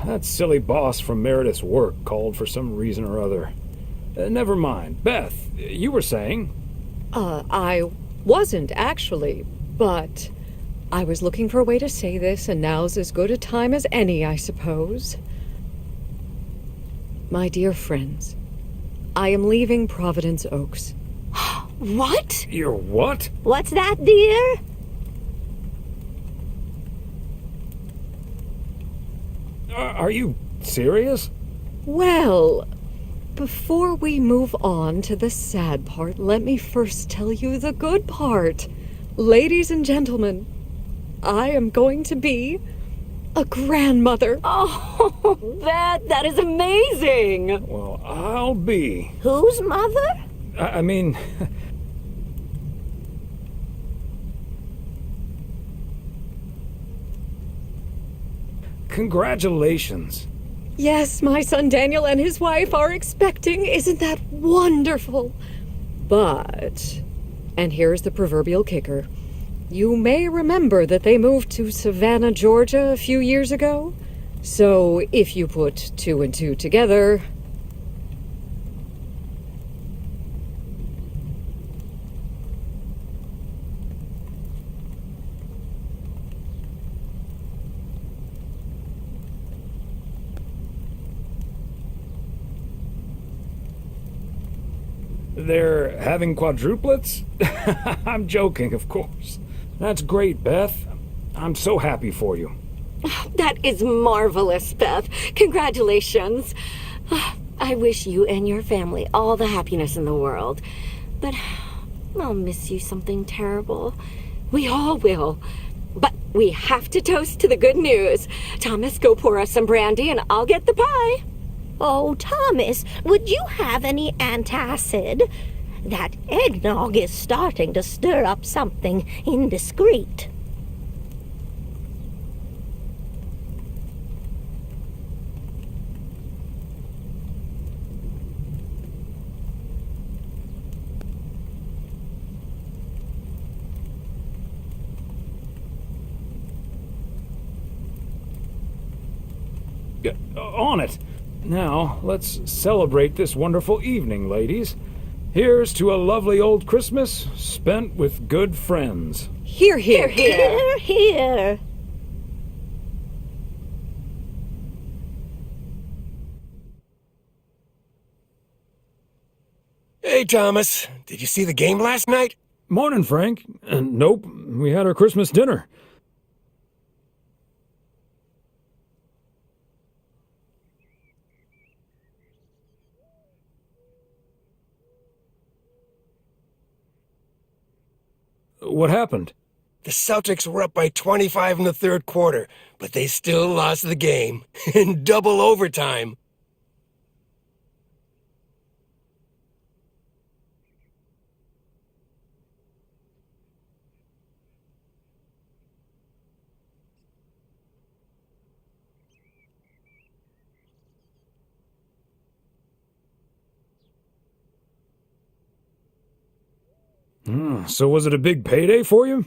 That silly boss from Meredith's work called for some reason or other. Never mind. Beth, you were saying? I wasn't actually, but I was looking for a way to say this, and now's as good a time as any, I suppose. My dear friends, I am leaving Providence Oaks. What? You're what? What's that, dear? Are you serious? Well, before we move on to the sad part, let me first tell you the good part. Ladies and gentlemen, I am going to be a grandmother. Oh, that is amazing. Well, I'll be. Whose mother? I mean... Congratulations. Yes, my son Daniel and his wife are expecting. Isn't that wonderful? But, and here's the proverbial kicker, you may remember that they moved to Savannah, Georgia a few years ago. So if you put 2 and 2 together... They're having quadruplets? I'm joking, of course. That's great, Beth. I'm so happy for you. That is marvelous, Beth. Congratulations. I wish you and your family all the happiness in the world. But I'll miss you something terrible. We all will. But we have to toast to the good news. Thomas, go pour us some brandy and I'll get the pie. Oh, Thomas, would you have any antacid? That eggnog is starting to stir up something indiscreet. On it. Now, let's celebrate this wonderful evening, ladies. Here's to a lovely old Christmas spent with good friends. Hear, hear, Hear, hear. Hey, Thomas. Did you see the game last night? Morning, Frank. Nope, we had our Christmas dinner. What happened? The Celtics were up by 25 in the third quarter, but they still lost the game in double overtime. So was it a big payday for you?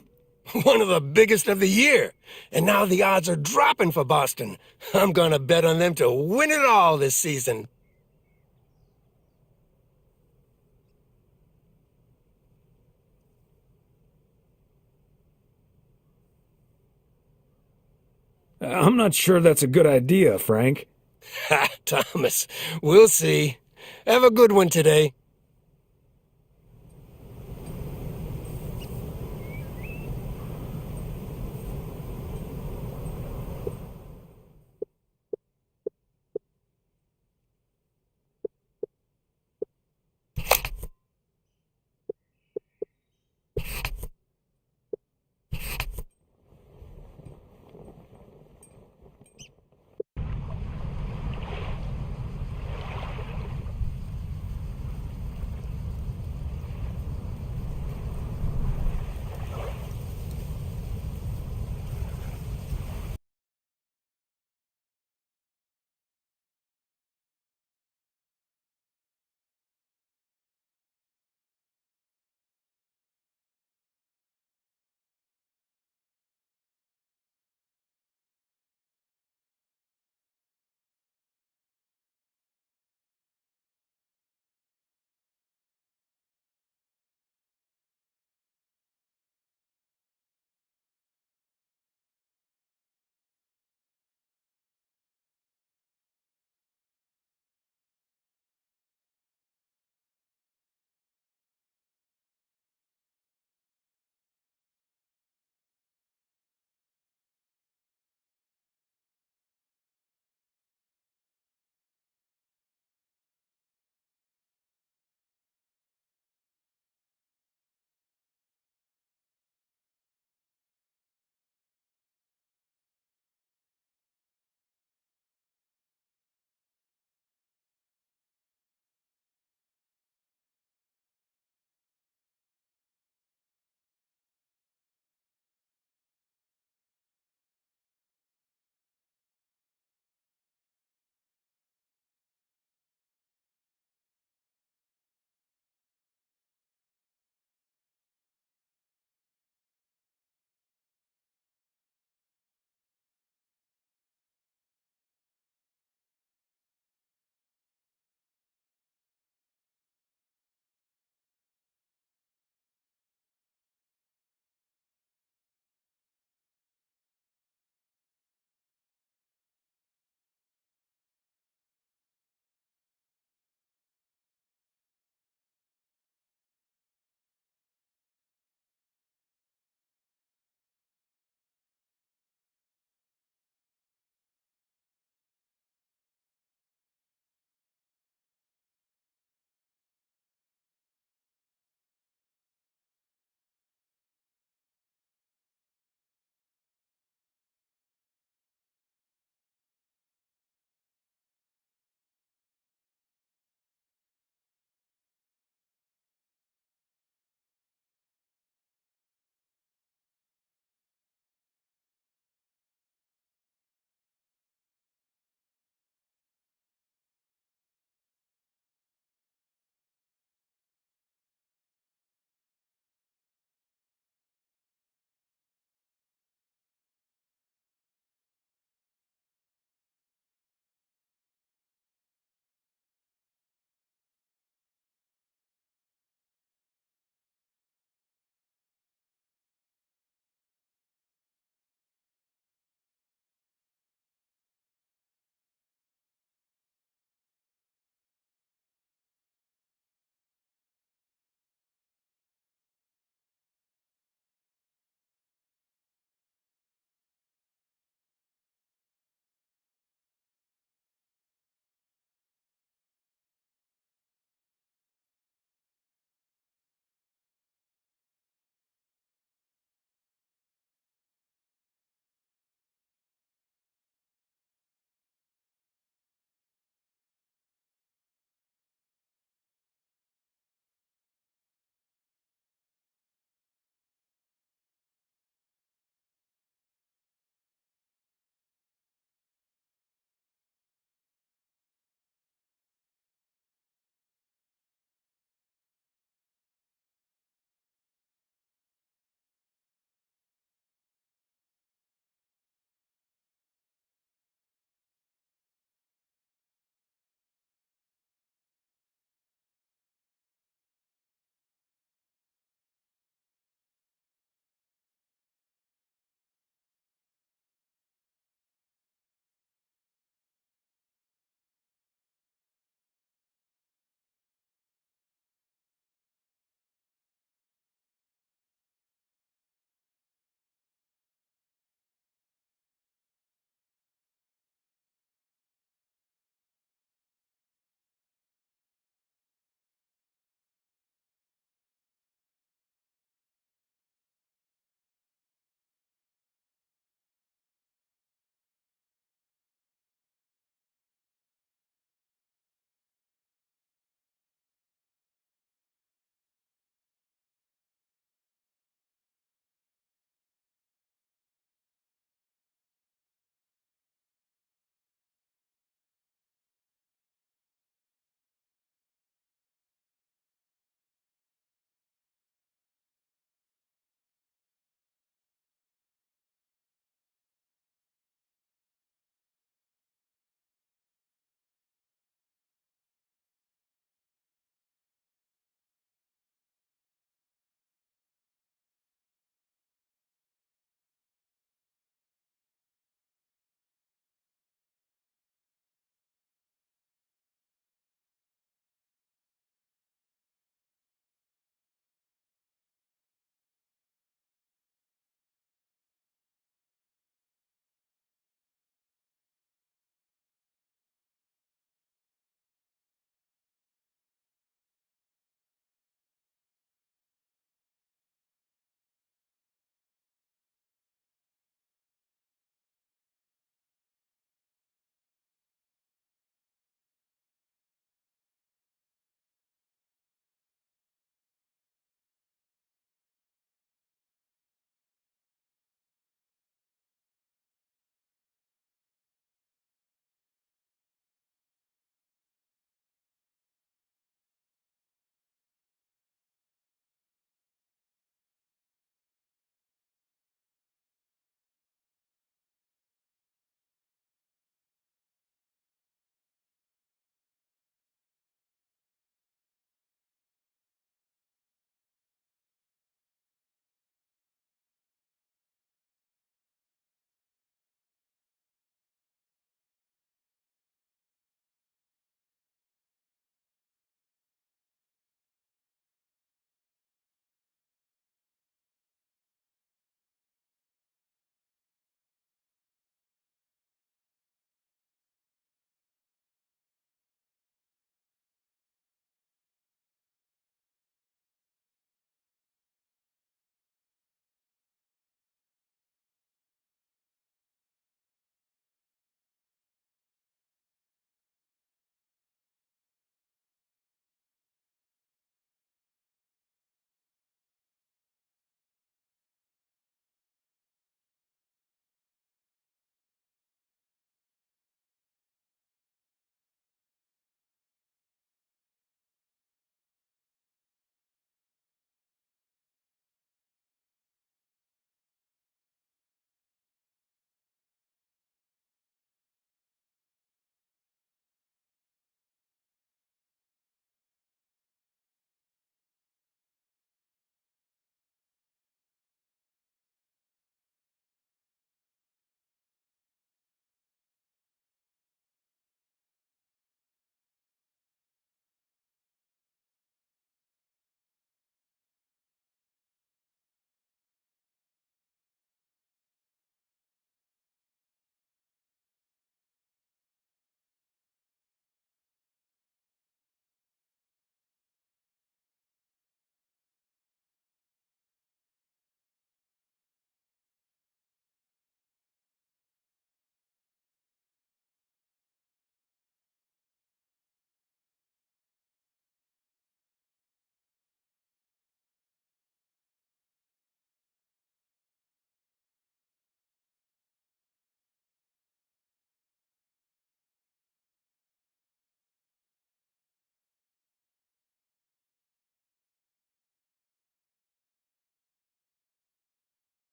One of the biggest of the year. And now the odds are dropping for Boston. I'm gonna bet on them to win it all this season. I'm not sure that's a good idea, Frank. Ha, Thomas. We'll see. Have a good one today.